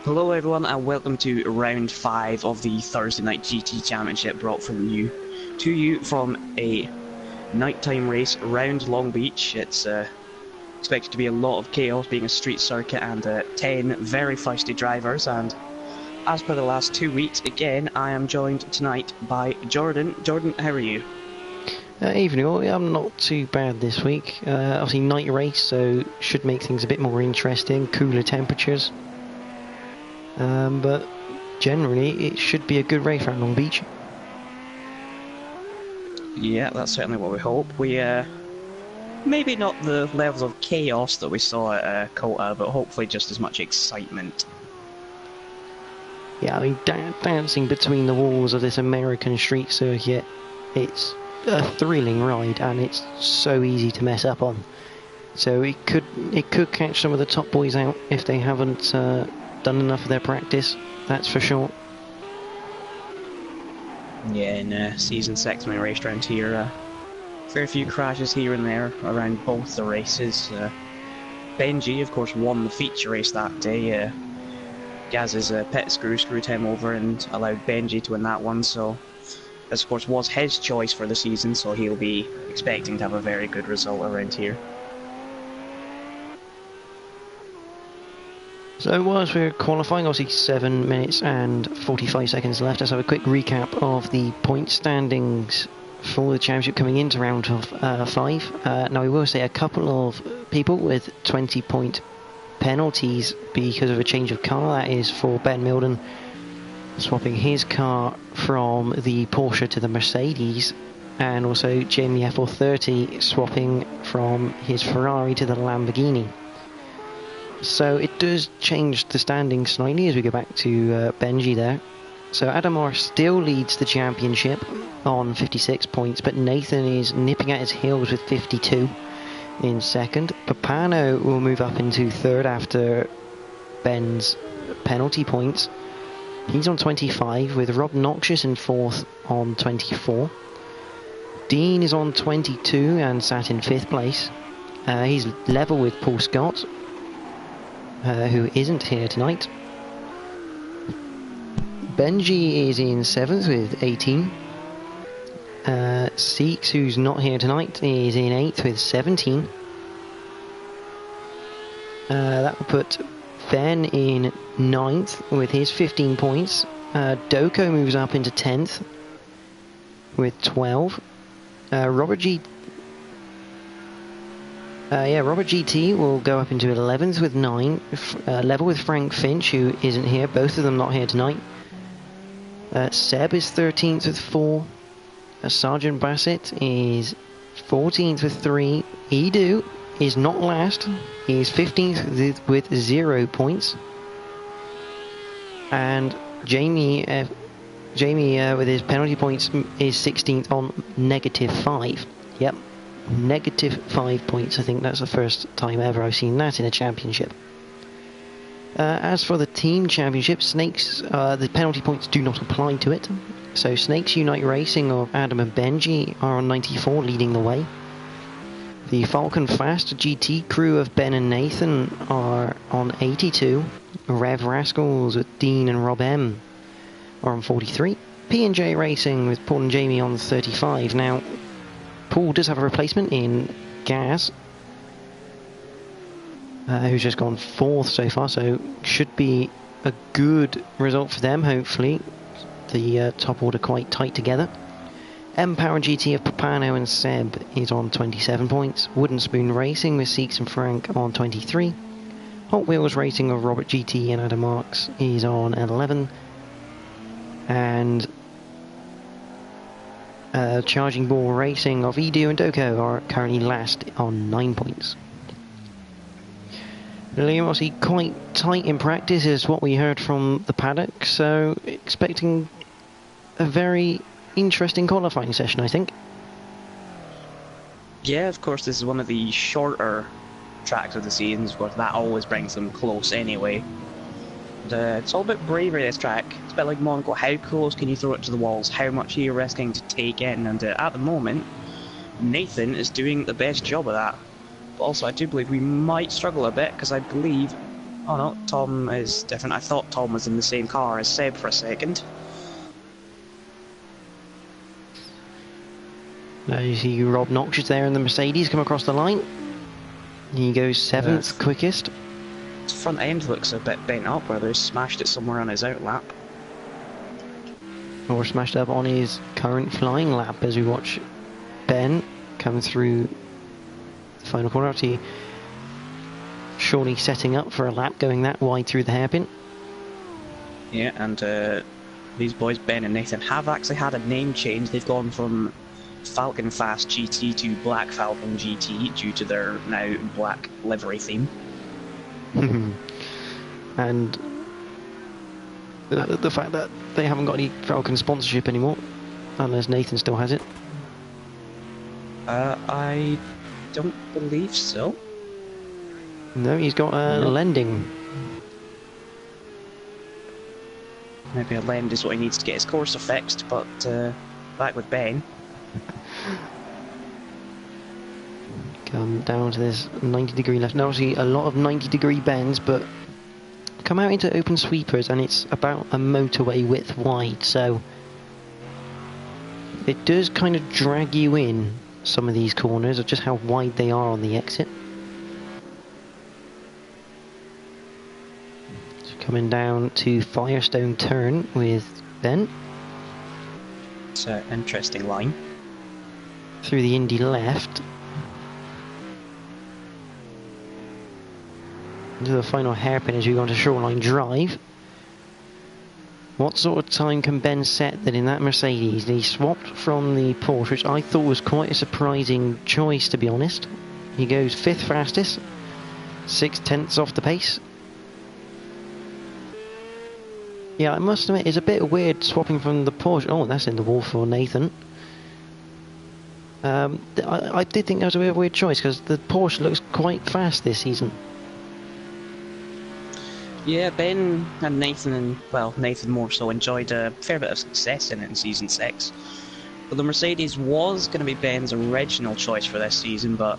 Hello everyone and welcome to round 5 of the Thursday Night GT Championship, brought to you from a nighttime race around Long Beach. It's expected to be a lot of chaos, being a street circuit, and 10 very feisty drivers. And as per the last 2 weeks, again I am joined tonight by Jordan. Jordan, how are you? Evening all. I'm not too bad this week. Obviously night race, so should make things a bit more interesting, cooler temperatures. But generally it should be a good race around Long Beach. Yeah, that's certainly what we hope. We maybe not the levels of chaos that we saw at Kota, but hopefully just as much excitement. Yeah, I mean, dancing between the walls of this American street circuit, it's a thrilling ride, and it's so easy to mess up on. So it could catch some of the top boys out if they haven't done enough of their practice, that's for sure. Yeah, in Season 6 when we raced around here, fair few crashes here and there around both the races. Benji, of course, won the feature race that day. Gaz's pit screwed him over and allowed Benji to win that one, so this of course was his choice for the season, so he'll be expecting to have a very good result around here. So whilst we're qualifying, obviously 7 minutes and 45 seconds left, let's have a quick recap of the point standings for the championship coming into round of 5. Now we will say a couple of people with 20-point penalties because of a change of car. That is for Ben Milden swapping his car from the Porsche to the Mercedes, and also Jamie F430 swapping from his Ferrari to the Lamborghini. So it does change the standings slightly as we go back to Benji there. So Adamar still leads the championship on 56 points, but Nathan is nipping at his heels with 52 in second. Papano will move up into third after Ben's penalty points. He's on 25, with Rob Noxious in fourth on 24. Dean is on 22 and sat in fifth place. He's level with Paul Scott, who isn't here tonight. Benji is in 7th with 18. Seeks, who's not here tonight, is in 8th with 17. That will put Ben in 9th with his 15 points. Doko moves up into 10th with 12. Robert GT will go up into 11th with 9, level with Frank Finch, who isn't here, both of them not here tonight. Seb is 13th with 4. Sergeant Bassett is 14th with 3. Edu is not last, he's 15th with 0 points. And Jamie with his penalty points is 16th on -5. Yep. -5 points. I think that's the first time ever I've seen that in a championship. As for the team championship, Snakes, the penalty points do not apply to it. So Snakes Unite Racing of Adam and Benji are on 94, leading the way. The Falcon Fast GT crew of Ben and Nathan are on 82. Rev Rascals with Dean and Rob M are on 43. P&J Racing with Paul and Jamie on 35. Now, Paul does have a replacement in Gaz, who's just gone 4th so far, so should be a good result for them, hopefully. The top order quite tight together. M-Power GT of Papano and Seb is on 27 points. Wooden Spoon Racing with Seeks and Frank on 23. Hot Wheels Racing of Robert GT and Adam Marks is on 11. And Charging Ball Racing of Edu and Doko are currently last on 9 points. Liam, obviously quite tight in practice is what we heard from the paddock, so expecting a very interesting qualifying session, I think. Yeah, of course this is one of the shorter tracks of the season, of course that always brings them close anyway. It's all about bravery, this track. It's a bit like Monaco. How close can you throw it to the walls? How much are you risking to take in? And at the moment, Nathan is doing the best job of that. But also, I do believe we might struggle a bit, because I believe Oh no, Tom is different. I thought Tom was in the same car as Seb for a second. Now you see Rob Knox is there in the Mercedes come across the line. He goes 7th quickest. His front end looks a bit bent up, whether he's smashed it somewhere on his outlap. Or smashed up on his current flying lap as we watch Ben come through the final corner. Actually, surely setting up for a lap going that wide through the hairpin. Yeah, and these boys, Ben and Nathan, have actually had a name change. They've gone from Falcon Fast GT to Black Falcon GT due to their now black livery theme. And the fact that they haven't got any Falcon sponsorship anymore, unless Nathan still has it. I don't believe so. No, he's got lending. Maybe a lend is what he needs to get his Corsa fixed, but back with Ben. Come down to this 90-degree left. Now, obviously, a lot of 90-degree bends, but come out into open sweepers, and it's about a motorway width wide, so it does kind of drag you in some of these corners of just how wide they are on the exit. So coming down to Firestone turn with Ben. It's an interesting line. Through the Indy left. Into the final hairpin as we go onto Shoreline Drive. What sort of time can Ben set then in that Mercedes? He swapped from the Porsche, which I thought was quite a surprising choice, to be honest. He goes 5th fastest, 6/10 off the pace. Yeah, I must admit, it's a bit weird swapping from the Porsche. Oh, that's in the wall for Nathan. I did think that was a bit of a weird choice, because the Porsche looks quite fast this season. Yeah, Ben and Nathan, and well, Nathan more so, enjoyed a fair bit of success in it in Season 6. But the Mercedes was going to be Ben's original choice for this season, but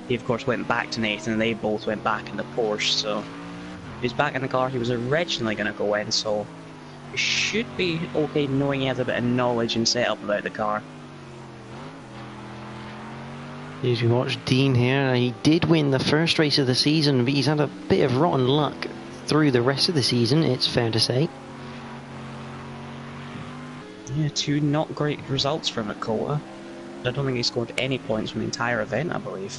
he of course went back to Nathan and they both went back in the Porsche, so he's back in the car he was originally going to go in, so he should be okay knowing he has a bit of knowledge and setup about the car. As we watch Dean here, he did win the first race of the season, but he's had a bit of rotten luck through the rest of the season, it's fair to say. Yeah, 2 not great results from Dakota. I don't think he scored any points from the entire event, I believe.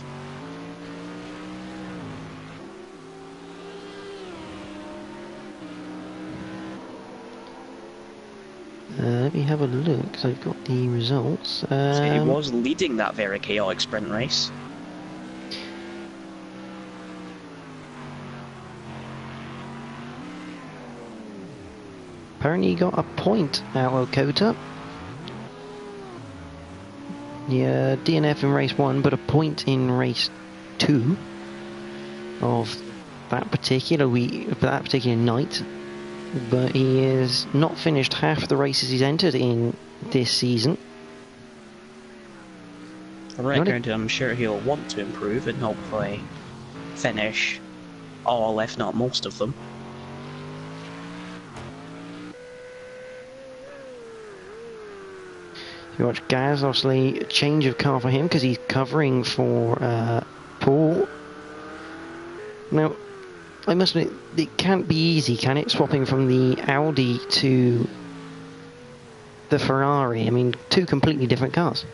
Let me have a look, so I've got the results. So he was leading that very chaotic sprint race. Apparently he got a point out of Kota. Yeah, DNF in race 1, but a point in race 2 of that particular week, that particular night. But he has not finished half the races he's entered in this season. For record, I'm sure he'll want to improve and hopefully finish all, if not most of them. You watch Gaz, obviously a change of car for him because he's covering for Paul. Now, I must admit, it can't be easy, can it, swapping from the Audi to the Ferrari? I mean, 2 completely different cars.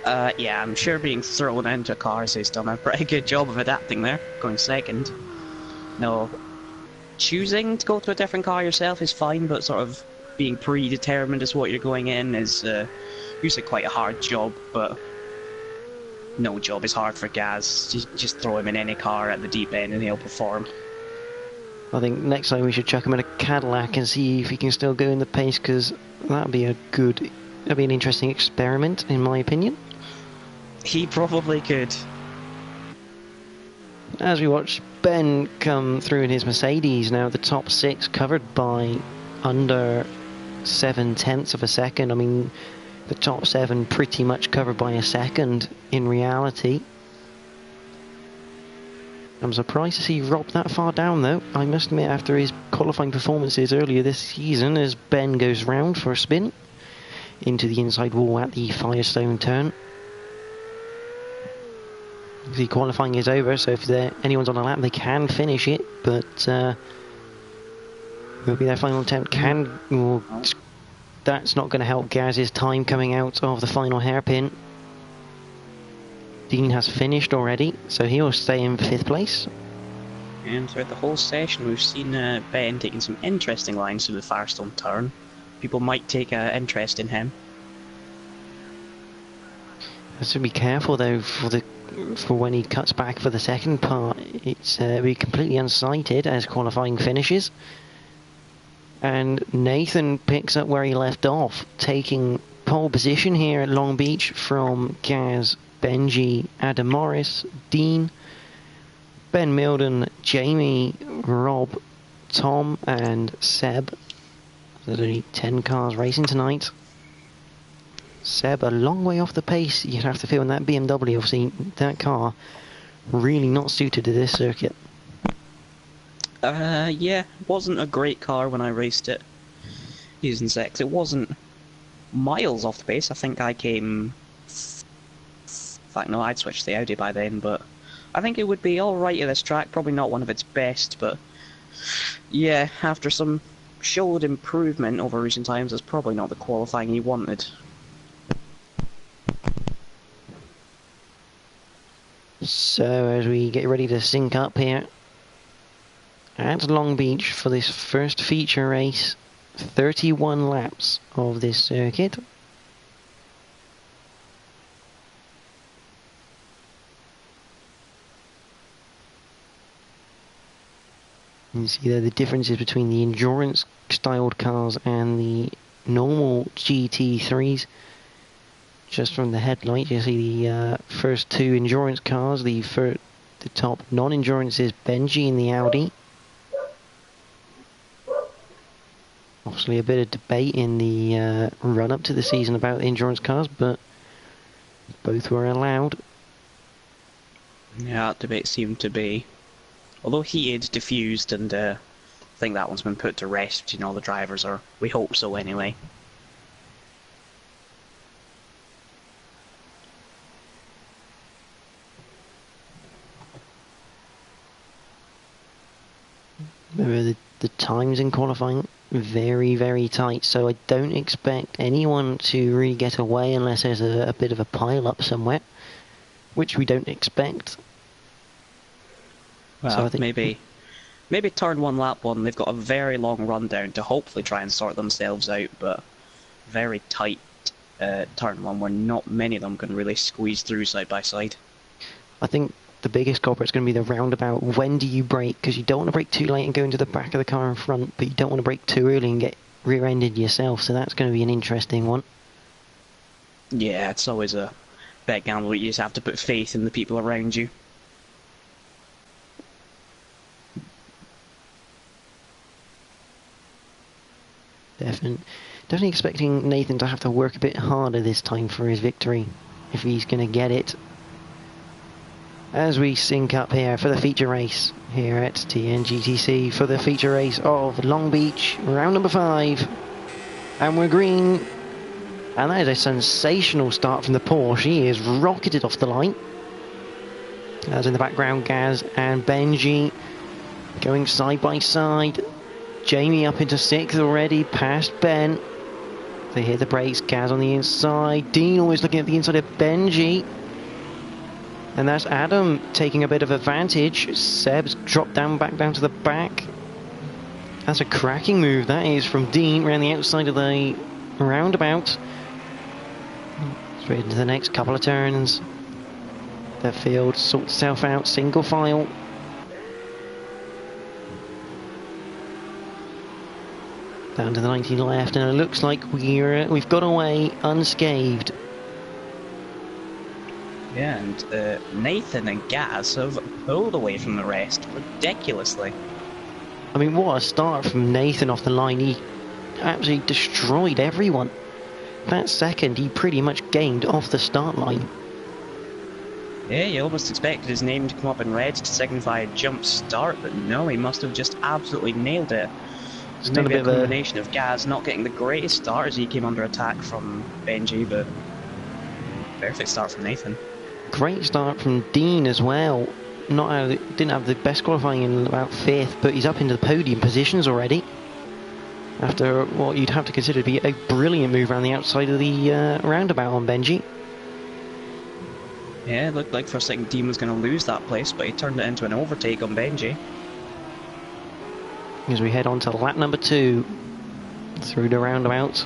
Yeah, I'm sure being thrown into cars has done a pretty good job of adapting there, going second. No, choosing to go to a different car yourself is fine, but sort of being predetermined as what you're going in is usually quite a hard job, but no job is hard for Gaz. Just throw him in any car at the deep end and he'll perform. I think next time we should chuck him in a Cadillac and see if he can still go in the pace, because that'd be an interesting experiment, in my opinion. He probably could. As we watch Ben come through in his Mercedes, now the top 6 covered by under 7/10 of a second. I mean, the top 7 pretty much covered by a second in reality. I'm surprised to see Rob that far down, though. I must admit, after his qualifying performances earlier this season, as Ben goes round for a spin into the inside wall at the Firestone turn. The qualifying is over, so if anyone's on a lap, they can finish it, but it'll be their final attempt. That's not going to help Gaz's time coming out of the final hairpin. Dean has finished already, so he will stay in 5th place. And throughout the whole session, we've seen Ben taking some interesting lines through the Firestone turn. People might take an interest in him. Has to be careful though for when he cuts back for the second part. It's be completely unsighted as qualifying finishes. And Nathan picks up where he left off, taking pole position here at Long Beach from Gaz, Benji, Adam Morris, Dean, Ben Milden, Jamie, Rob, Tom and Seb. There's only 10 cars racing tonight. Seb a long way off the pace, you'd have to feel, in that BMW. Obviously that car really not suited to this circuit. Yeah, wasn't a great car when I raced it using 6. It wasn't miles off the pace. I think I came... In fact, no, I'd switched to the Audi by then, but I think it would be alright at this track. Probably not one of its best, but yeah, after some showed improvement over recent times, it's probably not the qualifying he wanted. So as we get ready to sync up here at Long Beach for this first feature race, 31 laps of this circuit. You see there the differences between the endurance styled cars and the normal GT3s. Just from the headlight, you see the first 2 endurance cars. The top non-endurance is Benji in the Audi. Obviously a bit of debate in the run-up to the season about the endurance cars, but both were allowed. Yeah, that debate seemed to be, although heated, diffused, and I think that one's been put to rest between all the drivers, or we hope so anyway. Remember the times in qualifying very, very tight, so I don't expect anyone to really get away unless there's a bit of a pile-up somewhere, which we don't expect. Well, so I think maybe turn 1, lap 1, they've got a very long rundown to hopefully try and sort themselves out, but very tight turn 1 where not many of them can really squeeze through side by side. I think the biggest culprit is going to be the roundabout. When do you brake? Because you don't want to brake too late and go into the back of the car in front, but you don't want to brake too early and get rear-ended yourself, so that's going to be an interesting one. Yeah, it's always a bet gamble. You just have to put faith in the people around you. Definitely expecting Nathan to have to work a bit harder this time for his victory, if he's going to get it. As we sync up here for the feature race here at TNGTC, for the feature race of Long Beach, round number 5. And we're green. And that is a sensational start from the Porsche. He is rocketed off the line. As in the background, Gaz and Benji going side by side. Jamie up into 6th already, past Ben. They hit the brakes, Gaz on the inside. Dean always looking at the inside of Benji. And that's Adam taking a bit of advantage. Seb's dropped back down to the back. That's a cracking move, that is, from Dean around the outside of the roundabout. Straight into the next couple of turns. The field sorts itself out, single file. Down to the 19 left, and it looks like we've got away unscathed. Yeah, and Nathan and Gaz have pulled away from the rest ridiculously. I mean, what a start from Nathan off the line. He absolutely destroyed everyone. That second, he pretty much gained off the start line. Yeah, you almost expected his name to come up in red to signify a jump start, but no, he must have just absolutely nailed it. It's And done a maybe a bit of a combination of Gaz not getting the greatest start as he came under attack from Benji, but perfect start from Nathan. great start from Dean as well. Didn't have the best qualifying in about 5th, but he's up into the podium positions already. After what you'd have to consider to be a brilliant move around the outside of the roundabout on Benji. Yeah, it looked like for a second Dean was going to lose that place, but he turned it into an overtake on Benji. As we head on to lap number 2 through the roundabout.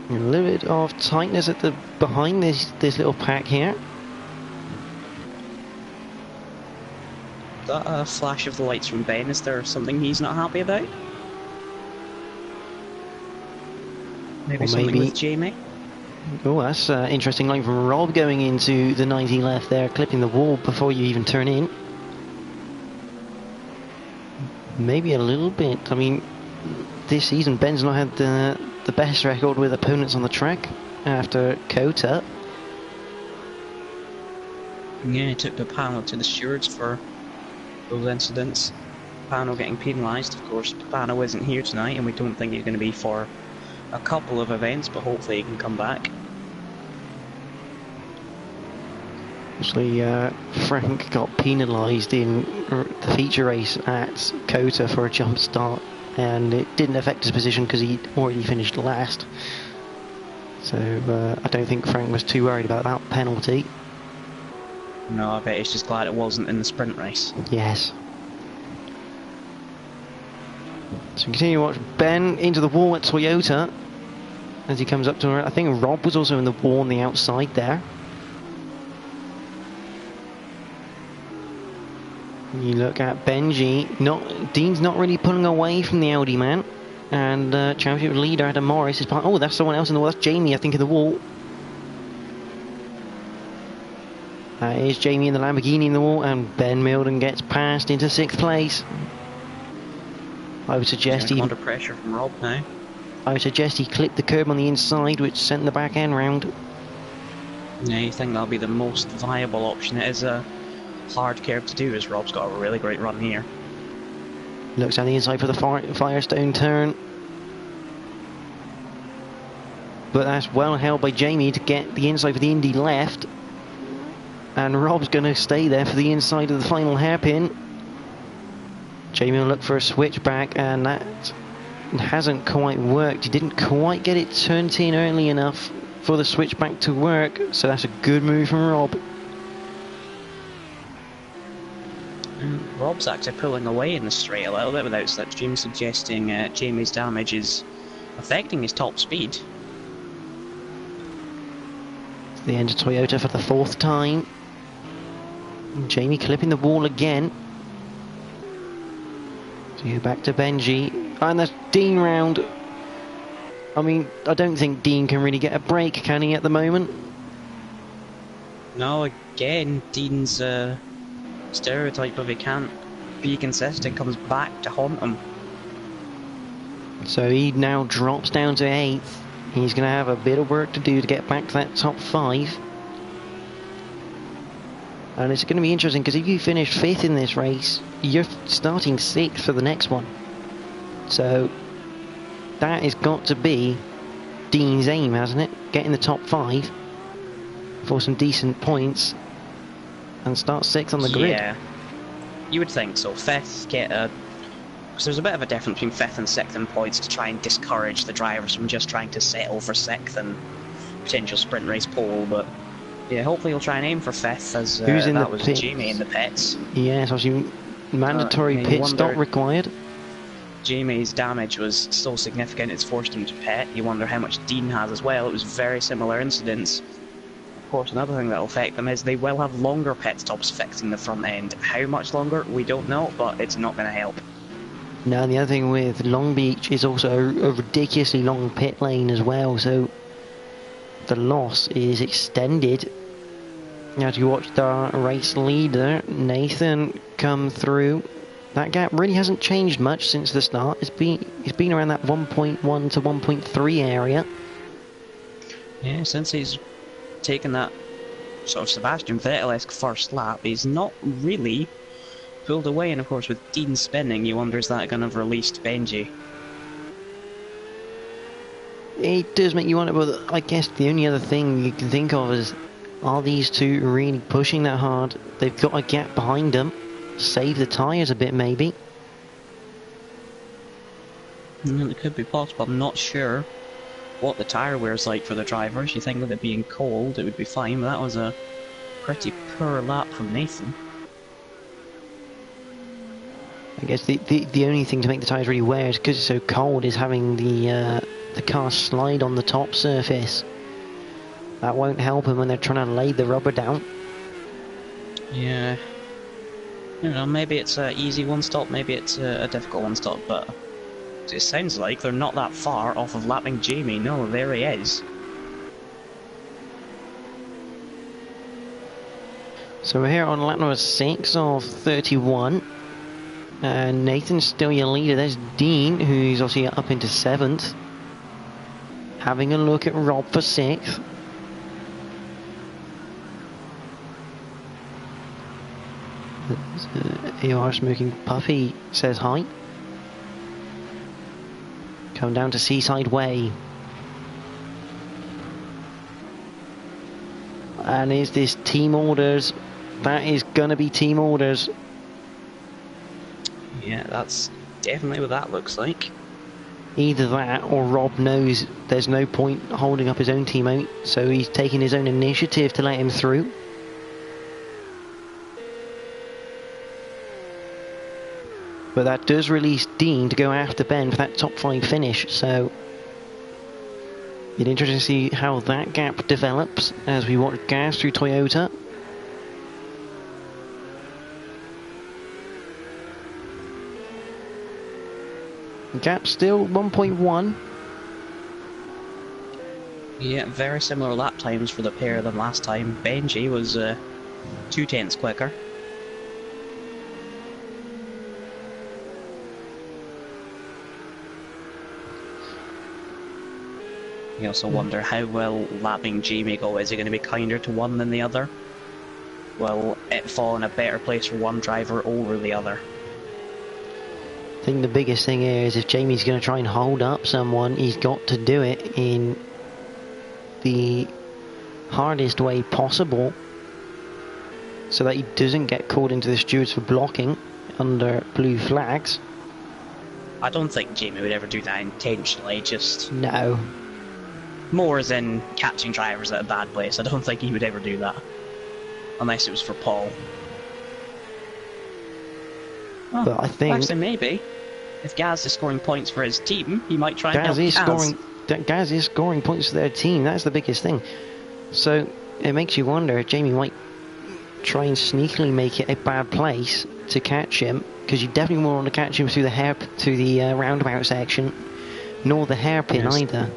A little bit of tightness at the behind this little pack here. That a flash of the lights from Ben, is there something he's not happy about? Maybe something with Jamie? Oh, that's an interesting line from Rob going into the 90 left there, clipping the wall before you even turn in. Maybe a little bit. I mean, this season Ben's not had the best record with opponents on the track after Kota. Yeah, he took the panel to the stewards for those incidents. Pano getting penalised, of course. Pano isn't here tonight, and we don't think he's going to be for a couple of events, but hopefully he can come back. Actually, Frank got penalised in the feature race at Kota for a jump start, and it didn't affect his position because he'd already finished last. So I don't think Frank was too worried about that penalty. No, I bet he's just glad it wasn't in the sprint race. Yes. So we continue to watch Ben into the wall at Toyota as he comes up to her. I think Rob was also in the wall on the outside there. You look at Benji, Dean's not really pulling away from the Audi man. And championship leader Adam Morris is behind. Oh, that's someone else in the wall. That's Jamie, I think, in the wall. That is Jamie in the Lamborghini in the wall, and Ben Milden gets passed into 6th place. I would suggest he under pressure from Rob now. I would suggest he clipped the curb on the inside, which sent the back end round. Yeah, you think that'll be the most viable option? It is a hard curve to do, as Rob's got a really great run here. Looks on the inside for the Firestone turn. But that's well held by Jamie to get the inside for the Indy left. And Rob's going to stay there for the inside of the final hairpin. Jamie will look for a switchback, and that hasn't quite worked. He didn't quite get it turned in early enough for the switchback to work, so that's a good move from Rob. Rob's actually pulling away in the straight a little bit without slipstream, suggesting Jamie's damage is affecting his top speed. It's the end of Toyota for the 4th time. Jamie clipping the wall again. So back to Benji. And that's Dean round. I mean, I don't think Dean can really get a break, can he, at the moment? No, again, Dean's stereotype of he can't be consistent comes back to haunt him. So he now drops down to 8th. He's going to have a bit of work to do to get back to that top 5. And it's going to be interesting because if you finish 5th in this race, you're starting 6th for the next one. So that has got to be Dean's aim, hasn't it? Get in the top 5 for some decent points and start 6th on the grid. Yeah, you would think so. 5th, get a... Because there's a bit of a difference between 5th and 6th in points to try and discourage the drivers from just trying to settle for 6th and potential sprint race pole, but yeah, hopefully he'll try and aim for 5th, as Who's in that the was pits? Jamie in the pits. Yes, obviously mandatory pit stop required. Jamie's damage was so significant it's forced him to pit. You wonder how much Dean has as well. It was very similar incidents. Of course, another thing that will affect them is they will have longer pit stops fixing the front end. How much longer, we don't know, but it's not going to help. Now, the other thing with Long Beach is also a ridiculously long pit lane as well, so the loss is extended. As you watch the race leader, Nathan, come through, that gap really hasn't changed much since the start. It's been around that 1.1 to 1.3 area. Yeah, since he's taking that sort of Sebastian Vettel-esque first lap. He's not really pulled away, and of course with Dean spinning, you wonder is that going to have released Benji? It does make you wonder, but I guess the only other thing you can think of is, are these two really pushing that hard? They've got a gap behind them. Save the tyres a bit, maybe. It could be possible. I'm not sure what the tyre wear's like for the drivers. You think with it being cold, it would be fine, but that was a pretty poor lap from Nathan. I guess the only thing to make the tyres really wear is because it's so cold is having the car slide on the top surface. That won't help them when they're trying to lay the rubber down. Yeah. I don't know, maybe it's an easy one stop, maybe it's a difficult one stop, but it sounds like they're not that far off of lapping Jamie. No, there he is. So we're here on lap number 6 of 31. And Nathan's still your leader. There's Dean, who's obviously up into 7th. Having a look at Rob for 6th. AR Smoking Puffy says hi. Come down to Seaside Way. And is this team orders? That is gonna be team orders. Yeah, that's definitely what that looks like. Either that or Rob knows there's no point holding up his own teammate, so he's taking his own initiative to let him through. But that does release Dean to go after Ben for that top 5 finish, so it'll be interesting to see how that gap develops as we watch Gaz through Toyota. Gap still 1.1. Yeah, very similar lap times for the pair of them last time. Benji was 2/10 quicker. You also wonder how will lapping Jamie go. Is it going to be kinder to one than the other? Will it fall in a better place for one driver over the other? I think the biggest thing here is if Jamie's going to try and hold up someone, he's got to do it in the hardest way possible so that he doesn't get called into the stewards for blocking under blue flags. I don't think Jamie would ever do that intentionally, just No. more as in catching drivers at a bad place. I don't think he would ever do that. Unless it was for Paul. Oh, But I think actually, maybe. If Gaz is scoring points for his team, he might try and help Gaz is scoring points for their team. That's the biggest thing. So it makes you wonder if Jamie might try and sneakily make it a bad place to catch him, because you definitely won't want to catch him through the roundabout section, nor the hairpin either.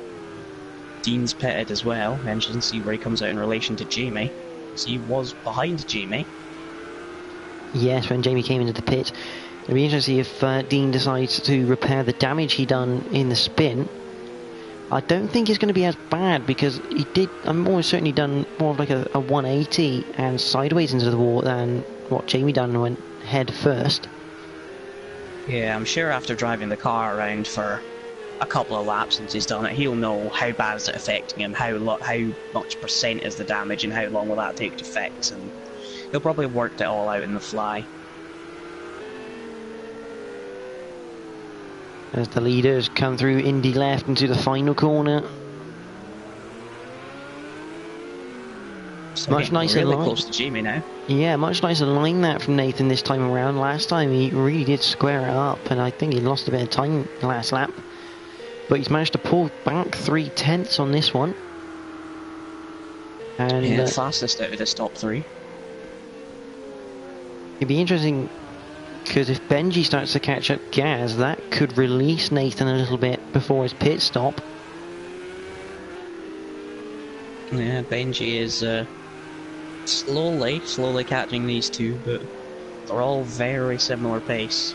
Dean's pitted as well. Mention see where he comes out in relation to Jamie. So he was behind Jamie. Yes, when Jamie came into the pit. It'll be interesting to see if Dean decides to repair the damage he done in the spin. I don't think it's going to be as bad because he did. I'm almost certainly done more of like a 180 and sideways into the wall than what Jamie done and went head first. Yeah, I'm sure after driving the car around for a couple of laps since he's done it, he'll know how bad is it affecting him, how much percent is the damage, and how long will that take to fix, and he'll probably have worked it all out in the fly. As the leaders come through Indy left into the final corner. So much nicer really line. Close to Jamie now. Yeah, much nicer line that from Nathan this time around. Last time he really did square it up, and I think he lost a bit of time last lap. But he's managed to pull back 3/10 on this one. And yeah, fastest out of this top 3. It'd be interesting, because if Benji starts to catch up Gaz, that could release Nathan a little bit before his pit stop. Yeah, Benji is slowly catching these two, but they're all very similar pace.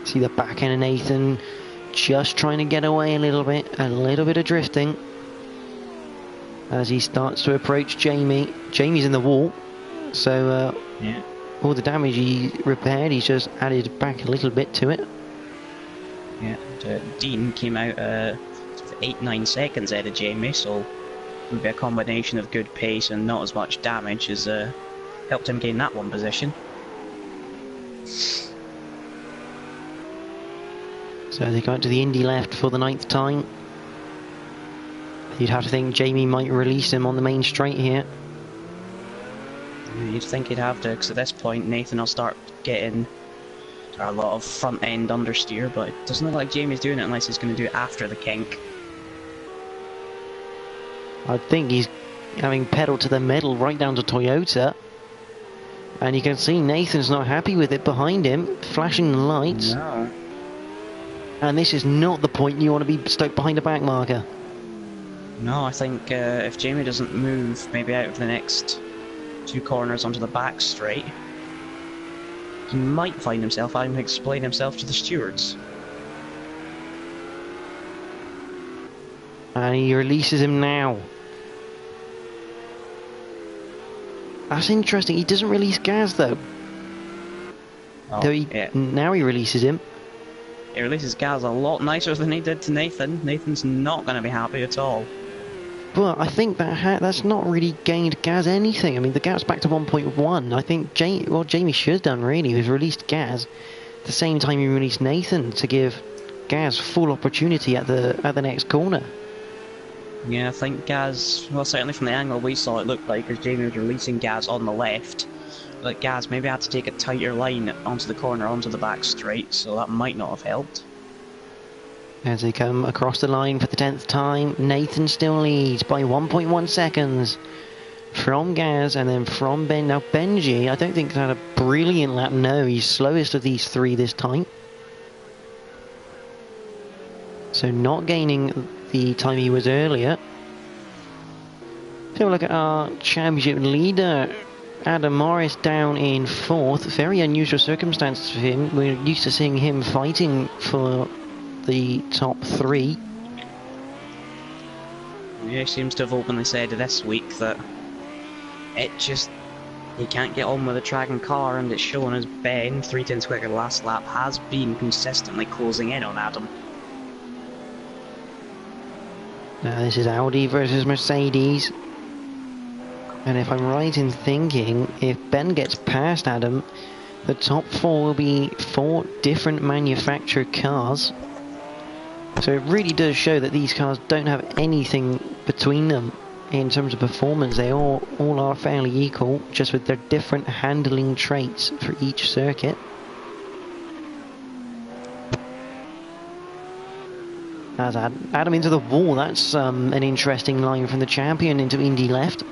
See the back end of Nathan just trying to get away a little bit of drifting. as he starts to approach Jamie. Jamie's in the wall, so Yeah. all the damage he repaired, he's just added back a little bit to it. Yeah. And, Dean came out 8-9 seconds ahead of Jamie, so maybe a combination of good pace and not as much damage has helped him gain that one position. So they go out to the Indy left for the 9th time. You'd have to think Jamie might release him on the main straight here. You'd think he'd have to, because at this point Nathan will start getting a lot of front end understeer, but it doesn't look like Jamie's doing it unless he's going to do it after the kink. I think he's having pedal to the metal right down to Toyota. And you can see Nathan's not happy with it behind him, flashing the lights. No. And this is not the point you want to be stuck behind a back marker. No, I think if Jamie doesn't move maybe out of the next 2 corners onto the back straight, he might find himself having to explain himself to the stewards. And he releases him now. That's interesting, he doesn't release Gaz though. Oh, Now he releases him. He releases Gaz a lot nicer than he did to Nathan. Nathan's not going to be happy at all. But I think that's not really gained Gaz anything. I mean, the gap's back to 1.1. I think what Jamie should have done really was released Gaz at the same time he released Nathan to give Gaz full opportunity at the next corner. Yeah, I think Gaz, well certainly from the angle we saw it looked like as Jamie was releasing Gaz on the left. But Gaz maybe had to take a tighter line onto the corner, onto the back straight, so that might not have helped. As they come across the line for the 10th time, Nathan still leads by 1.1 seconds from Gaz and then from Ben. Now Benji, I don't think had a brilliant lap. No, he's slowest of these 3 this time. So not gaining the time he was earlier. Have a look at our championship leader, Adam Morris, down in 4th. Very unusual circumstances for him. We're used to seeing him fighting for the top 3. Yeah, he seems to have openly said this week that he can't get on with the Dragon car, and it's showing as Ben, 3/10 quicker last lap, has been consistently closing in on Adam. Now this is Audi versus Mercedes. And if I'm right in thinking, if Ben gets past Adam, the top 4 will be 4 different manufactured cars. So it really does show that these cars don't have anything between them in terms of performance. They all are fairly equal, just with their different handling traits for each circuit. As Adam into the wall, that's an interesting line from the champion into Indy left.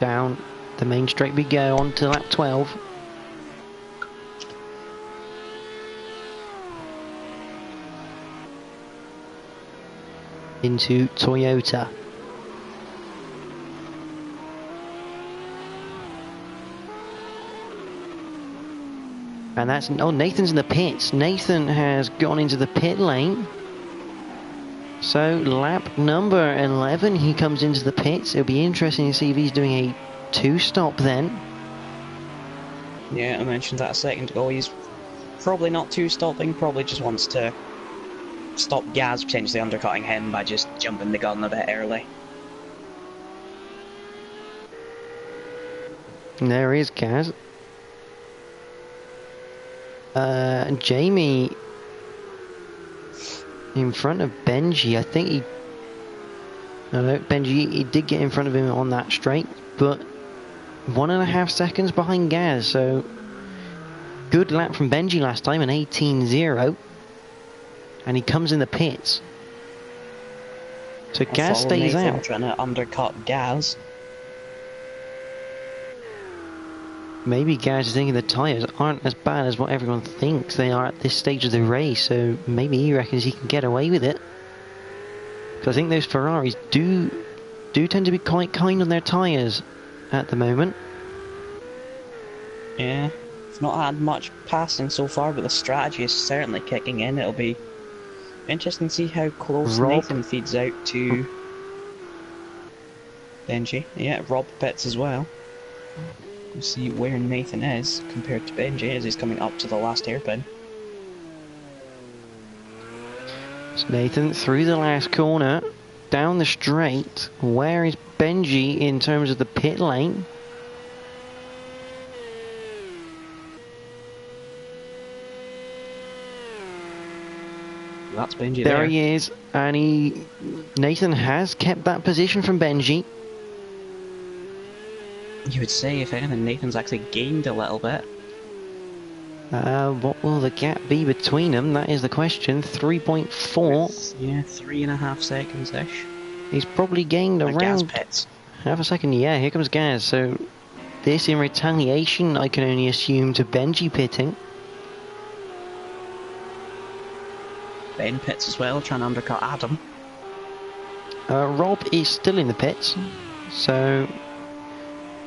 Down the main straight we go on to lap 12. Into Toyota. And that's, oh, Nathan's in the pits. Nathan has gone into the pit lane. So lap number 11, he comes into the pits. It'll be interesting to see if he's doing a 2-stop then. Yeah, I mentioned that a second ago. He's probably not 2-stopping, probably just wants to stop Gaz potentially undercutting him by just jumping the gun a bit early. And there is Gaz. Jamie in front of Benji. I think he... No, Benji, he did get in front of him on that straight, but 1.5 seconds behind Gaz, so good lap from Benji last time, an 18.0, and he comes in the pits. So Gaz stays out. Trying to undercut Gaz. Maybe Gaz is thinking the tyres aren't as bad as what everyone thinks they are at this stage of the race, so maybe he reckons he can get away with it. Because I think those Ferraris do tend to be quite kind on their tyres at the moment. Yeah, I've not had much passing so far, but the strategy is certainly kicking in. It'll be interesting to see how close Rob. Nathan feeds out to Benji. Yeah, Rob pits as well. We'll see where Nathan is compared to Benji as he's coming up to the last hairpin. It's Nathan through the last corner, down the straight. Where is Benji in terms of the pit lane? That's Benji There he is, and Nathan has kept that position from Benji. You would say, if anything, Nathan's actually gained a little bit. What will the gap be between them? That is the question. 3.4. Yeah, 3.5 seconds-ish. He's probably gained Gaz around pits. half a second. Yeah, here comes Gaz. So this in retaliation, I can only assume, to Benji pitting. Ben pits as well, trying to undercut Adam. Rob is still in the pits, so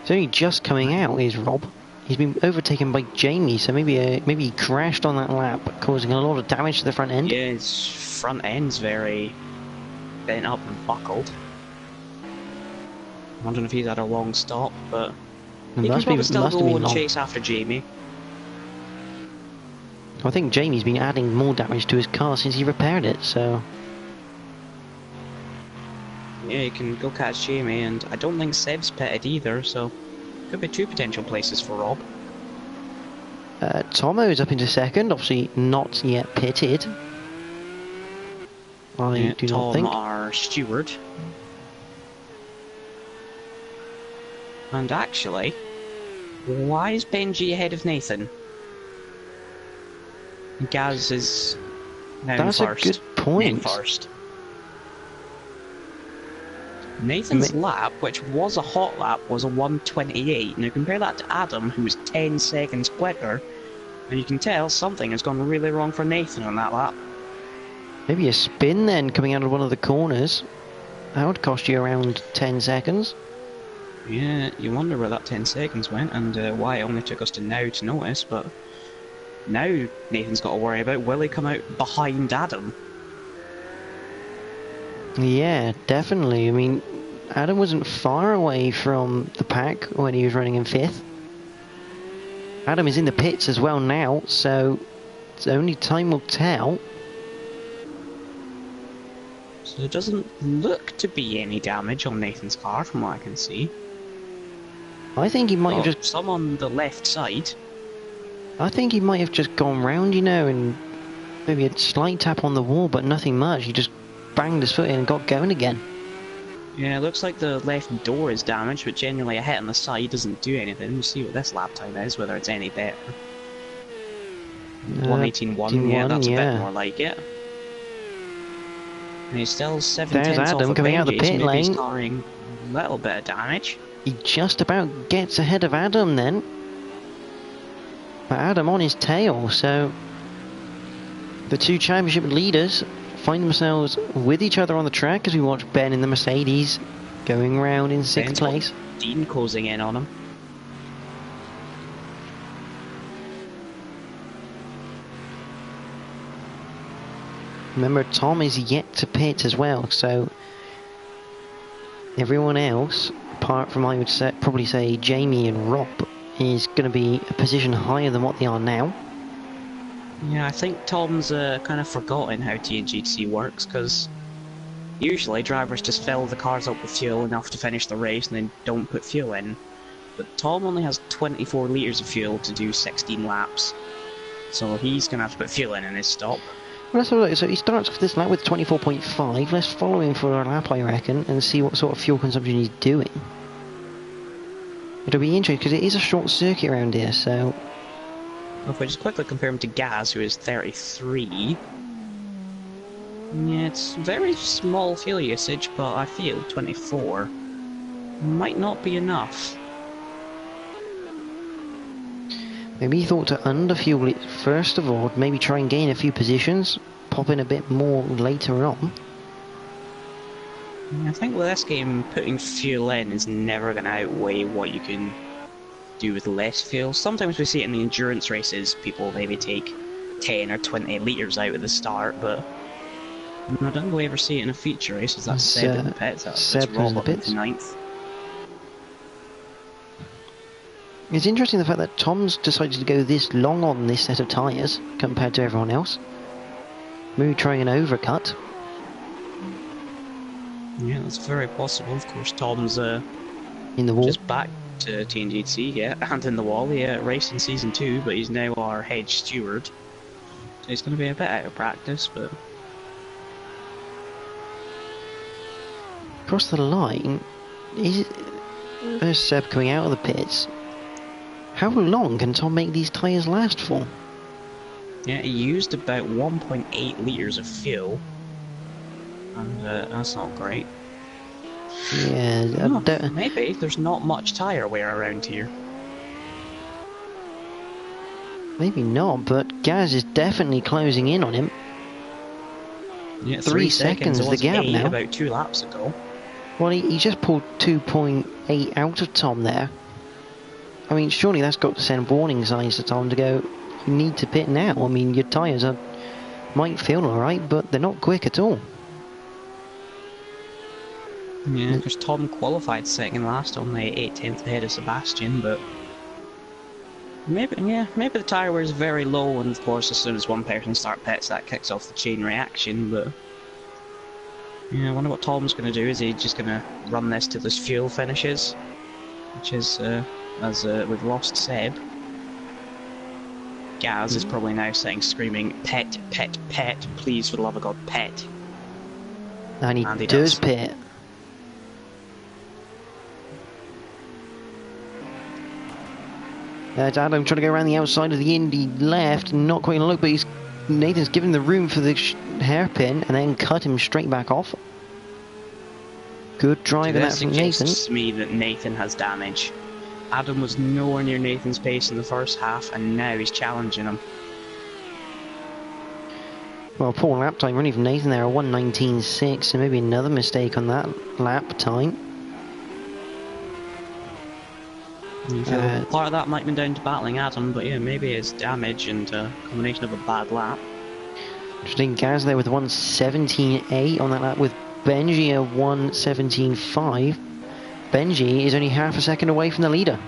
it's only just coming out is Rob. He's been overtaken by Jamie, so maybe he crashed on that lap, causing a lot of damage to the front end. Yeah, his front end's very bent up and buckled. I'm wondering if he's had a long stop, but he can probably still go and chase after Jamie. I think Jamie's been adding more damage to his car since he repaired it, so... Yeah, you can go catch Jamie, and I don't think Seb's pitted either, so could be two potential places for Rob. Tomo's up into second, obviously not yet pitted. I do not think. Tom, our steward. And actually, why is Benji ahead of Nathan? Gaz is now That's first. a good point. First. Nathan's lap, which was a hot lap, was a 1:28. Now compare that to Adam, who was 10 seconds quicker, and you can tell something has gone really wrong for Nathan on that lap. Maybe a spin then, coming out of one of the corners. That would cost you around 10 seconds. Yeah, you wonder where that 10 seconds went, and why it only took us to now to notice, but now Nathan's got to worry about, will he come out behind Adam? Yeah, definitely. I mean, Adam wasn't far away from the pack when he was running in 5th. Adam is in the pits as well now, so it's only time will tell. So there doesn't look to be any damage on Nathan's car from what I can see. I think he might have just... Some on the left side. I think he might have just gone round, you know, and maybe a slight tap on the wall, but nothing much. He just banged his foot in and got going again. Yeah, it looks like the left door is damaged, but generally a hit on the side doesn't do anything. We'll see what this lap time is, whether it's any better. 1:18.1, yeah, that's a bit more like it. And he's still 7 There's tenths Adam off coming Benji, out of the pit so maybe lane. he's carrying a little bit of damage. He just about gets ahead of Adam then. But Adam on his tail, so the two championship leaders find themselves with each other on the track as we watch Ben in the Mercedes going round in 6th place. Dean closing in on him. Remember, Tom is yet to pit as well, so everyone else, apart from I would probably say Jamie and Rob, is going to be a position higher than what they are now. Yeah, I think Tom's kind of forgotten how TNGTC works, because usually drivers just fill the cars up with fuel enough to finish the race and then don't put fuel in. But Tom only has 24 litres of fuel to do 16 laps, so he's going to have to put fuel in his stop. Well, so he starts off this lap with 24.5. Let's follow him for a lap, I reckon, and see what sort of fuel consumption he's doing. It'll be interesting because it is a short circuit around here, so... If we just quickly compare him to Gaz, who is 33... Yeah, it's very small fuel usage, but I feel 24 might not be enough. Maybe he thought to underfuel it first of all, maybe try and gain a few positions, pop in a bit more later on. I think with this game, putting fuel in is never going to outweigh what you can do with less fuel. Sometimes we see it in the endurance races, people maybe take 10 or 20 litres out at the start, but I don't think we ever see it in a feature race. Is that Seb in the pits? That's Seb goes in the Rob up pits. into 9th. It's interesting the fact that Tom's decided to go this long on this set of tyres compared to everyone else. Maybe trying an overcut. Yeah, that's very possible. Of course, Tom's In the wall. just back to TNGTC, yeah, and in the wall. He raced in Season 2, but he's now our head steward. So he's going to be a bit out of practice, but... Across the line, there's Seb coming out of the pits. How long can Tom make these tyres last for? Yeah, he used about 1.8 litres of fuel, and that's not great. Yeah, maybe there's not much tyre wear around here. Maybe not, but Gaz is definitely closing in on him. Yeah, 3 seconds It the was gap 8 now. about 2 laps ago. Well, he just pulled 2.8 out of Tom there. I mean, surely that's got to send warning signs to Tom to go, you need to pit now. I mean, your tyres might feel alright, but they're not quick at all. Yeah, because Tom qualified second last on the 8/10 ahead of Sebastian, but maybe the tyre wear is very low, and of course as soon as one person starts pits that kicks off the chain reaction, but yeah, I wonder what Tom's going to do. Is he just going to run this till his fuel finishes? Which is, as we've lost Seb. Gaz is probably now sitting screaming, pet, pet, pet, please for the love of God, pet. And he does pit. Adam trying to go around the outside of the Indy left, not quite going to look, but Nathan's given the room for the hairpin and then cut him straight back off. Good drive in that from Nathan. Suggests to me that Nathan has damage. Adam was nowhere near Nathan's pace in the first half, and now he's challenging him. Well, poor lap time running from Nathan there, a 1:19.6, so maybe another mistake on that lap time. Part of that might have been down to battling Adam, but yeah, maybe it's damage and a combination of a bad lap. Interesting, Gaz there with 1:17.8 on that lap with Benji a 1:17.5. Benji is only half a second away from the leader.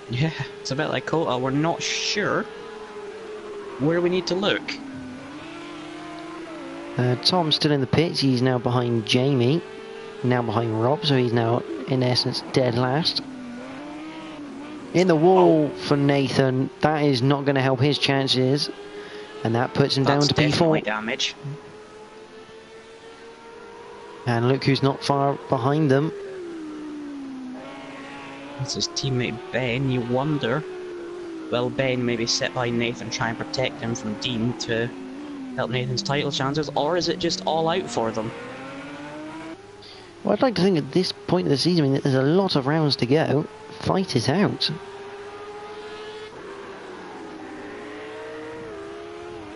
Yeah, it's a bit like Kota, we're not sure where we need to look. Tom's still in the pits, he's now behind Jamie, now behind Rob, so he's now in essence dead last. In the wall for Nathan, that is not going to help his chances, and that puts him down to P4. Damage. And look who's not far behind them. It's his teammate Ben. You wonder, will Ben maybe sit by Nathan, try and protect him from Dean to help Nathan's title chances, or is it just all out for them? Well, I'd like to think at this point of the season, I mean, there's a lot of rounds to go. Fight it out.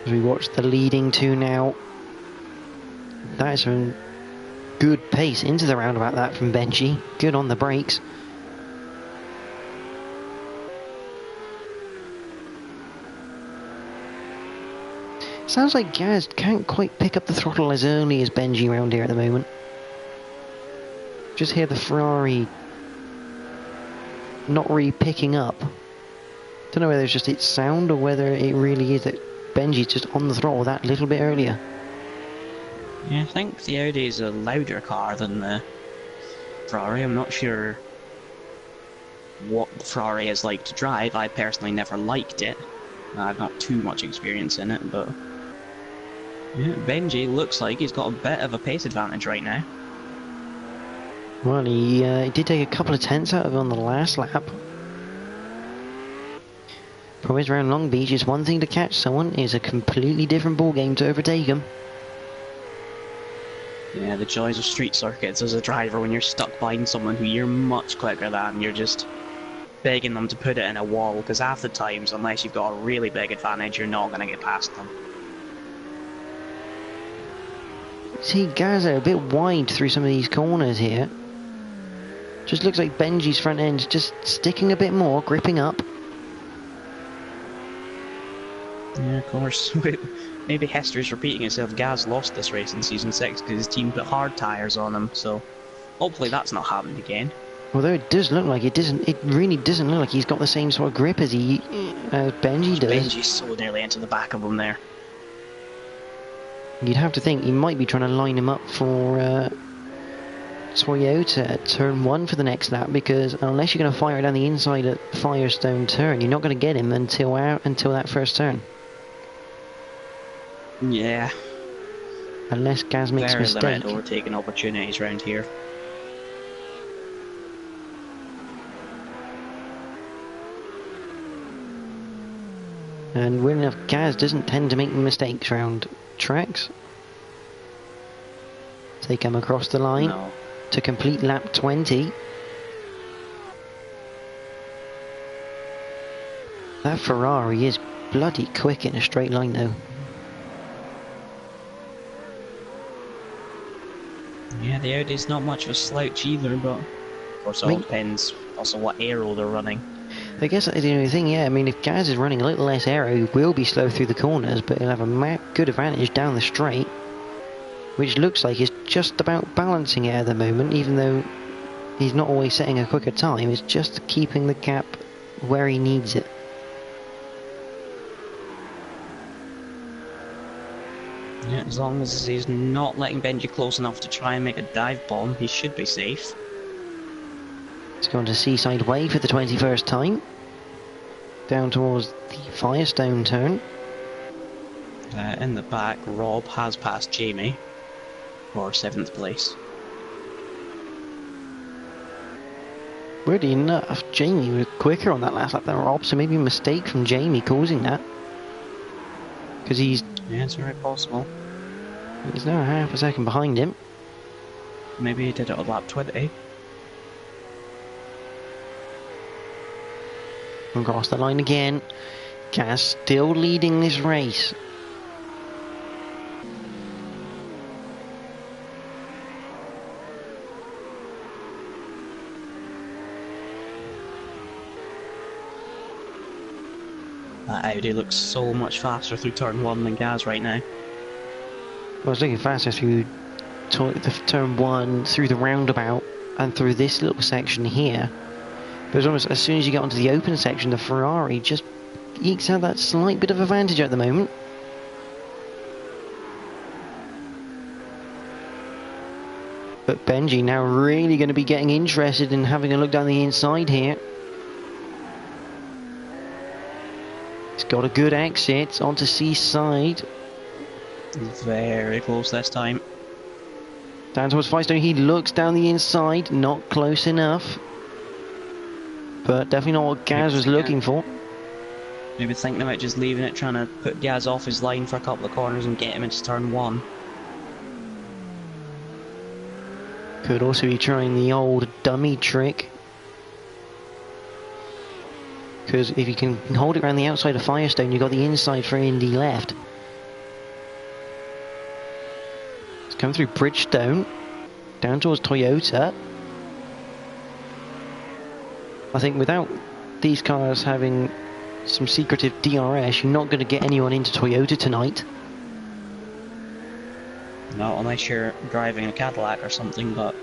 As we watch the leading two now. That is some good pace into the roundabout, that from Benji. Good on the brakes. Sounds like Gaz can't quite pick up the throttle as early as Benji around here at the moment. Just hear the Ferrari not really picking up. Don't know whether it's just its sound or whether it really is that Benji's just on the throttle that little bit earlier. Yeah, I think the Audi is a louder car than the Ferrari. I'm not sure what the Ferrari is like to drive. I personally never liked it. I've not too much experience in it, but yeah, Benji looks like he's got a bit of a pace advantage right now. Well, he did take a couple of tenths out of it on the last lap. Problem is, around Long Beach, it's one thing to catch someone, it's a completely different ball game to overtake them. Yeah, the joys of street circuits as a driver when you're stuck behind someone who you're much quicker than, you're just begging them to put it in a wall, because half the times, unless you've got a really big advantage, you're not going to get past them. See, Gaz are a bit wide through some of these corners here. Just looks like Benji's front end just sticking a bit more, gripping up. Yeah, of course. Maybe history's repeating itself. Gaz lost this race in Season 6 because his team put hard tyres on him, so hopefully that's not happened again. Although it does look like it really doesn't look like he's got the same sort of grip as Benji does. Benji's so nearly into the back of him there. You'd have to think he might be trying to line him up for Toyota at turn 1 for the next lap, because unless you're going to fire down the inside at Firestone turn, you're not going to get him until that first turn. Yeah. Unless Gaz makes a mistake. Very limited overtaking opportunities around here. And weirdly enough, Gaz doesn't tend to make mistakes around tracks. They come across the line to complete lap 20. That Ferrari is bloody quick in a straight line though. Yeah, the Audi's not much of a slouch either, but of course it all depends also what aero they're running. I guess that's the only thing, yeah. I mean, if Gaz is running a little less aero, he will be slow through the corners, but he'll have a good advantage down the straight, which looks like he's just about balancing it at the moment, even though he's not always setting a quicker time. It's just keeping the gap where he needs it. Yeah, as long as he's not letting Benji close enough to try and make a dive bomb, he should be safe. It's going to Seaside Way for the 21st time. Down towards the Firestone turn. In the back, Rob has passed Jamie for 7th place. Weirdly enough, Jamie was quicker on that last lap than Rob, so maybe a mistake from Jamie causing that. Because he's... Yeah, it's very possible. He's now half a second behind him. Maybe he did it at lap 20. Across the line again. Gaz still leading this race. That Audi looks so much faster through turn 1 than Gaz right now. Well, it's looking faster through the turn 1, through the roundabout, and through this little section here. But it's almost as soon as you get onto the open section, the Ferrari just ekes out that slight bit of advantage at the moment. But Benji now really going to be getting interested in having a look down the inside here. He's got a good exit onto Seaside. Very close this time. Down towards Firestone, he looks down the inside, not close enough. But definitely not what Gaz was looking for. Maybe thinking about just leaving it, trying to put Gaz off his line for a couple of corners and get him into turn 1. Could also be trying the old dummy trick. Because if you can hold it around the outside of Firestone, you've got the inside for Indy left. It's come through Bridgestone, down towards Toyota. I think without these cars having some secretive DRS, you're not going to get anyone into Toyota tonight. Not unless you're driving a Cadillac or something, but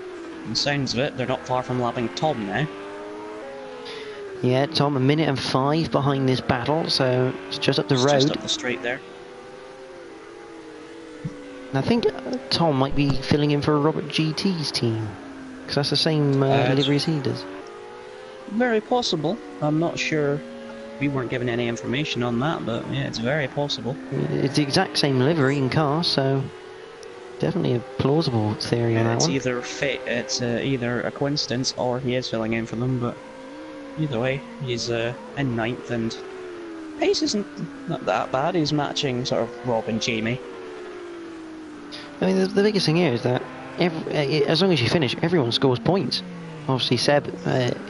from the sounds of it, they're not far from lapping Tom now. Yeah, Tom, 1 minute and 5 behind this battle, so it's just up the road. Just up the straight there. And I think Tom might be filling in for Robert GT's team, because that's the same livery as he does. Very possible. I'm not sure. We weren't given any information on that, but yeah, it's very possible. It's the exact same livery and car, so definitely a plausible theory on that one. It's either a coincidence or he is filling in for them, but either way, he's in 9th and pace isn't not that bad. He's matching sort of Rob and Jamie. I mean, the biggest thing here is that as long as you finish, everyone scores points. Obviously, Seb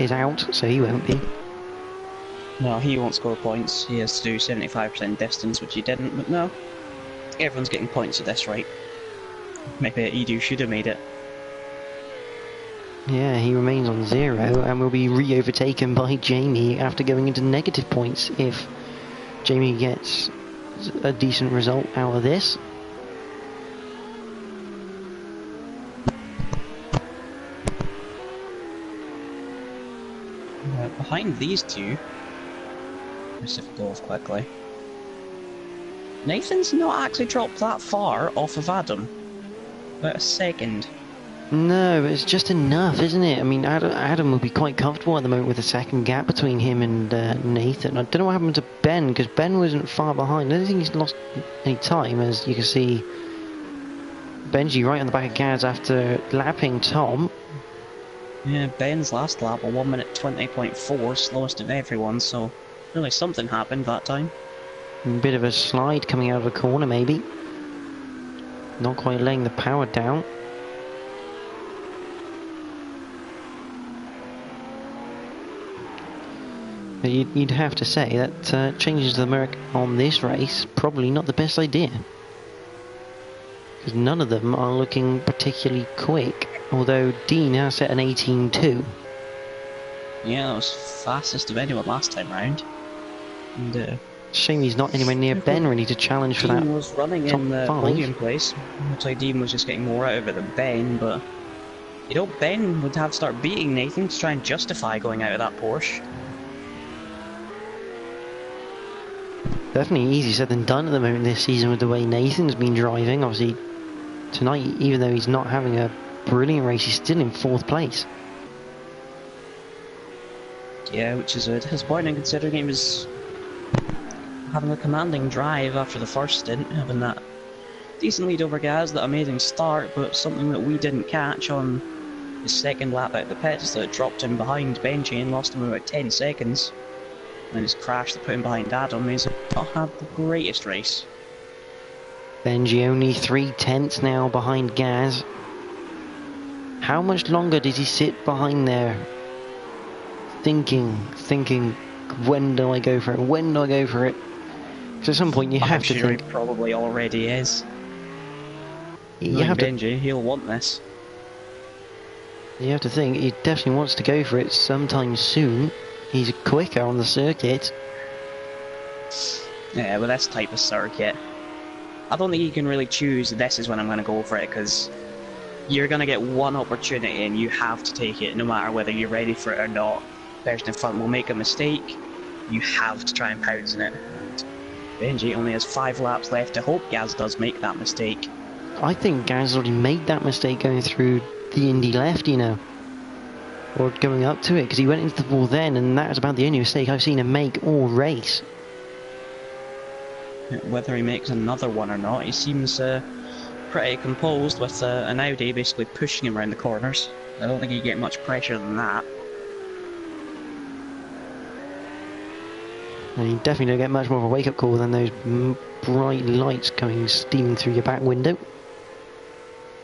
is out, so he won't be. No, he won't score points. He has to do 75% distance, which he didn't, but no. Everyone's getting points at this rate. Maybe Edu should have made it. Yeah, he remains on 0 and will be re-overtaken by Jamie after going into negative points if Jamie gets a decent result out of this. Behind these two, let's just go off quickly. Nathan's not actually dropped that far off of Adam. About a second. No, but it's just enough, isn't it? I mean, Adam will be quite comfortable at the moment with a second gap between him and Nathan. I don't know what happened to Ben, because Ben wasn't far behind. I don't think he's lost any time, as you can see Benji right on the back of Gaz after lapping Tom. Yeah, Ben's last lap, a 1 minute 20.4, slowest of everyone, so really something happened that time. A bit of a slide coming out of a corner, maybe. Not quite laying the power down. But you'd have to say that changes the Merc on this race, probably not the best idea. Because none of them are looking particularly quick, although Dean has set an 18.2. Yeah, that was fastest of anyone last time round. And shame he's not anywhere near Ben really to challenge for that. Dean was running top in the five. podium place. Looks like Dean was just getting more out of it than Ben, but you know, Ben would have to start beating Nathan to try and justify going out of that Porsche. Definitely easier said than done at the moment this season with the way Nathan's been driving. Obviously, tonight, even though he's not having a brilliant race, he's still in 4th place. Yeah, which is disappointing considering he was having a commanding drive after the first stint, having that decent lead over Gaz, that amazing start, but something that we didn't catch on his second lap out of the pits that dropped him behind Benji and lost him about 10 seconds. And then his crash that put him behind Adam. He's not had the greatest race. Benji only 3/10 now behind Gaz. How much longer does he sit behind there? Thinking, when do I go for it? When do I go for it? Because at some point you have to think. He probably already is. You have Benji, he'll want this. You have to think, he definitely wants to go for it sometime soon. He's quicker on the circuit. Yeah, with this type of circuit, I don't think you can really choose this is when I'm going to go for it, because you're going to get one opportunity and you have to take it no matter whether you're ready for it or not. The person in front will make a mistake, you have to try and pounce in it. And Benji only has 5 laps left to hope Gaz does make that mistake. I think Gaz already made that mistake going through the Indy left, you know. Or going up to it, because he went into the wall then, and that was about the only mistake I've seen him make all race. Whether he makes another one or not, he seems pretty composed with an Audi basically pushing him around the corners. I don't think he'd get much pressure than that. And you definitely don't get much more of a wake-up call than those bright lights coming steaming through your back window.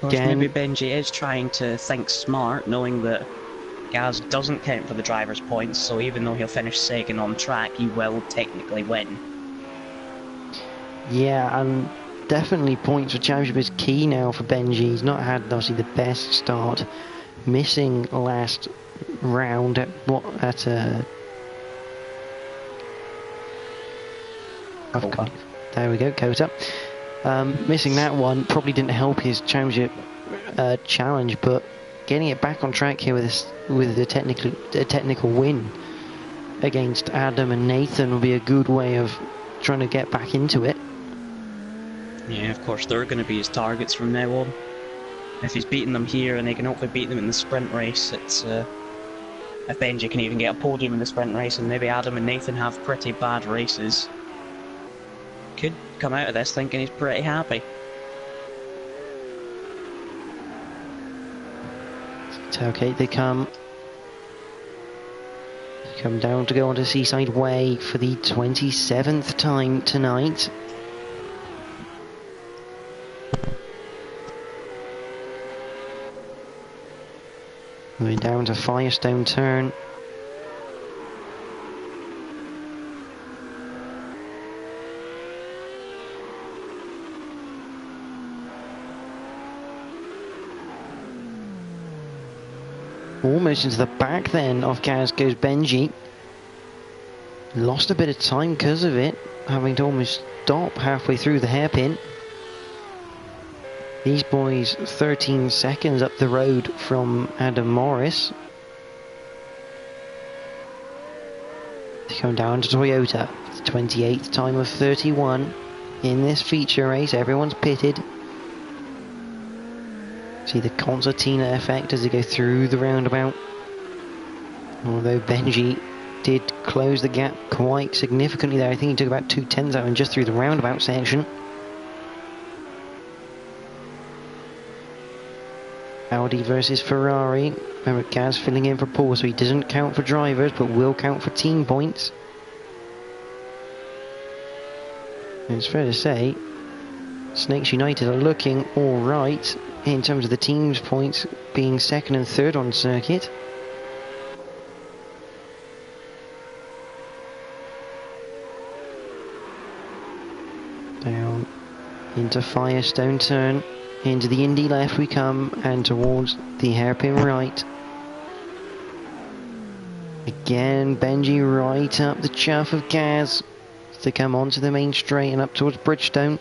Of course, maybe Benji is trying to think smart, knowing that Gaz doesn't count for the driver's points, so even though he'll finish second on track, he will technically win. Yeah, and definitely points for championship is key now for Benji. He's not had obviously the best start, missing last round at there we go, Kota. Missing that one probably didn't help his championship challenge, but getting it back on track here with a technical win against Adam and Nathan will be a good way of trying to get back into it. Yeah, of course, they're going to be his targets from now on. If he's beating them here and they can hopefully beat them in the sprint race, it's if Benji can even get a podium in the sprint race and maybe Adam and Nathan have pretty bad races, could come out of this thinking he's pretty happy. Tailgate they come down to go onto Seaside Way for the 27th time tonight. Moving down to Firestone Turn. Almost into the back then of Gaz goes Benji. Lost a bit of time because of it, having to almost stop halfway through the hairpin. These boys 13 seconds up the road from Adam Morris. They come down to Toyota. It's the 28th time of 31 in this feature race. Everyone's pitted. See the concertina effect as they go through the roundabout. Although Benji did close the gap quite significantly there. I think he took about 2/10 out and just through the roundabout section. Audi versus Ferrari. Remember, Gaz filling in for Paul, so he doesn't count for drivers, but will count for team points. And it's fair to say, Snakes United are looking alright in terms of the team's points, being second and third on circuit. Down into Firestone turn. Into the Indy left we come, and towards the hairpin right. Again, Benji right up the chuff of Gaz to come onto the main straight and up towards Bridgestone.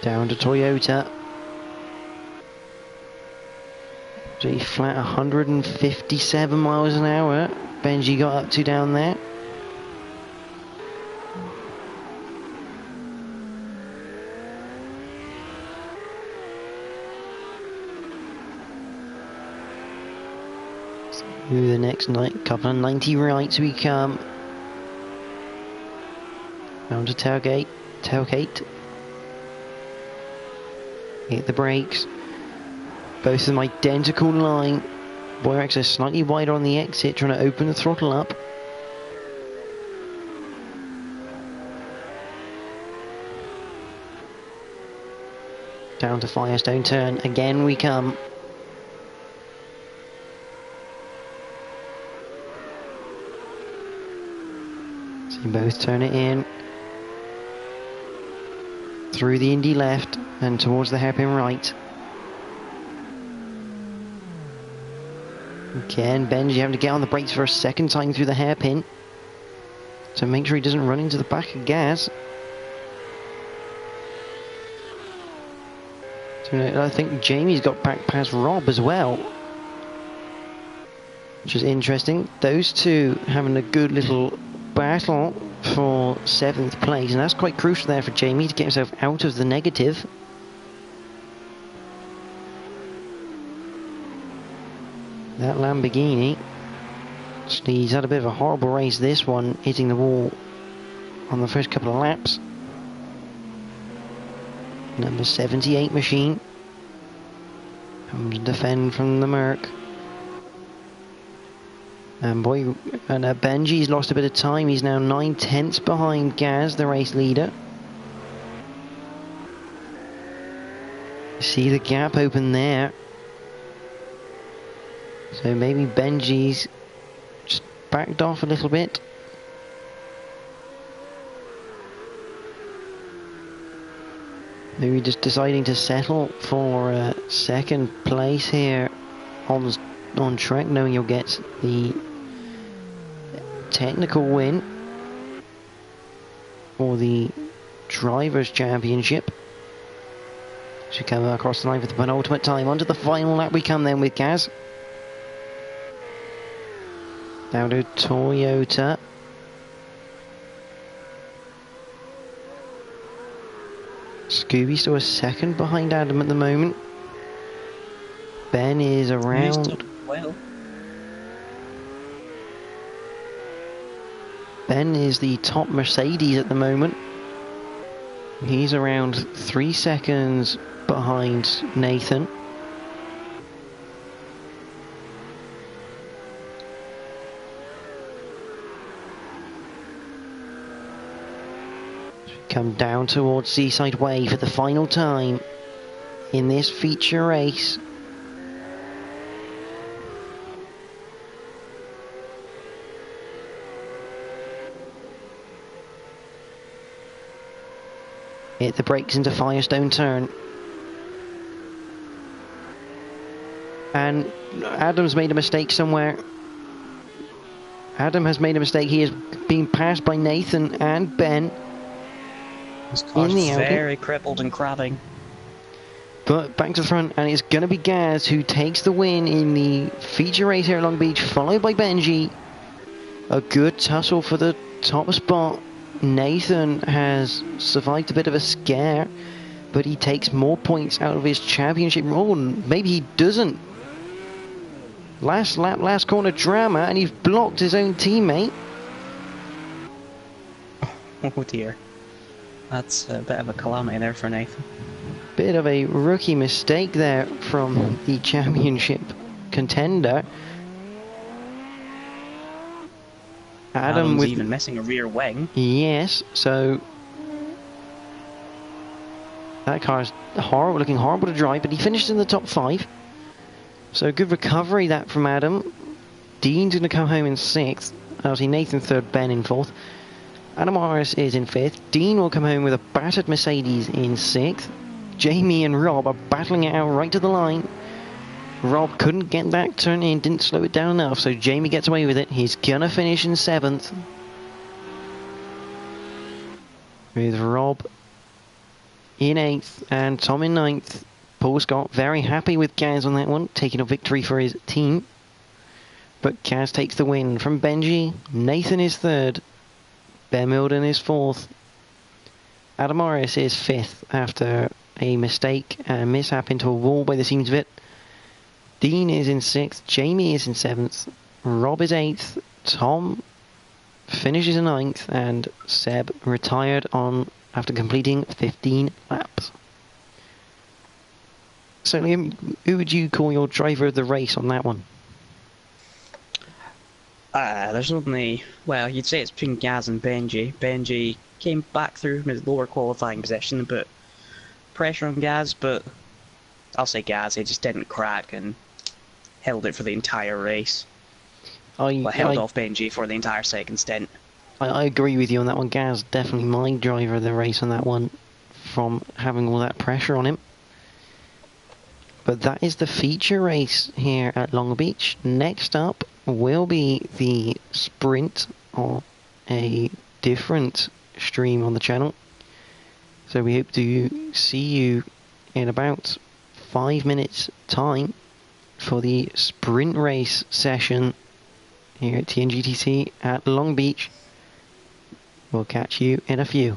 Down to Toyota. So flat 157 miles an hour. Benji got up to down there. Through the next couple of 90 rights we come. Down to tailgate. Hit the brakes. Both of them identical line. Boyax is slightly wider on the exit, trying to open the throttle up. Down to Firestone turn. Again we come. Both turn it in through the Indy left and towards the hairpin right. Again, Benji having to get on the brakes for a second time through the hairpin to make sure he doesn't run into the back of Gaz. So I think Jamie's got back past Rob as well, which is interesting. Those two having a good little battle for 7th place, and that's quite crucial there for Jamie to get himself out of the negative. That Lamborghini, he's had a bit of a horrible race this one, hitting the wall on the first couple of laps. Number 78 machine comes to defend from the Merc. And Benji's lost a bit of time. He's now 9/10 behind Gaz, the race leader. See the gap open there. So maybe Benji's just backed off a little bit. Maybe just deciding to settle for second place here on track, knowing you'll get the technical win for the Drivers' Championship. Should come across the line for the penultimate time. Onto the final lap we come then with Gaz. Down to Toyota. Scooby still a second behind Adam at the moment. Ben is around. Well. Ben is the top Mercedes at the moment. He's around 3 seconds behind Nathan. Come down towards Seaside Way for the final time in this feature race. hit the brakes into Firestone turn. And Adam's made a mistake somewhere. Adam has made a mistake. He is being passed by Nathan and Ben. This car's in the very crippled and crabbing. But back to the front, and it's going to be Gaz who takes the win in the feature race here at Long Beach, followed by Benji. A good tussle for the top spot. Nathan has survived a bit of a scare, but he takes more points out of his championship. Oh, maybe he doesn't. Last lap, last corner drama, and he's blocked his own teammate. Oh dear. That's a bit of a calamity there for Nathan. Bit of a rookie mistake there from the championship contender. Adam Adam's with even missing a rear wing. Yes, so that car's horrible, looking horrible to drive, but he finished in the top 5. So good recovery that from Adam. Dean's going to come home in 6th. Obviously Nathan 3rd, Ben in 4th. Adam Morris is in 5th. Dean will come home with a battered Mercedes in 6th. Jamie and Rob are battling it out right to the line. Rob couldn't get that turn in, didn't slow it down enough, so Jamie gets away with it. He's gonna finish in 7th. With Rob in 8th and Tom in 9th. Paul Scott very happy with Gaz on that one, taking a victory for his team. But Gaz takes the win from Benji. Nathan is 3rd. Ben Milden is 4th. Adam Morris is 5th after a mistake and mishap into a wall by the seams of it. Dean is in 6th. Jamie is in 7th. Rob is 8th. Tom finishes in 9th. And Seb retired on after completing 15 laps. So Liam, who would you call your driver of the race on that one? There's only, well, you'd say it's between Gaz and Benji. Benji came back through from his lower qualifying position and put pressure on Gaz, but I'll say Gaz, he just didn't crack and held it for the entire race. Held off Benji for the entire second stint. I agree with you on that one. Gaz, definitely my driver of the race on that one, from having all that pressure on him. But that is the feature race here at Long Beach. Next up will be the sprint, or a different stream on the channel. So we hope to see you in about 5 minutes time for the sprint race session here at TNGTC at Long Beach. We'll catch you in a few.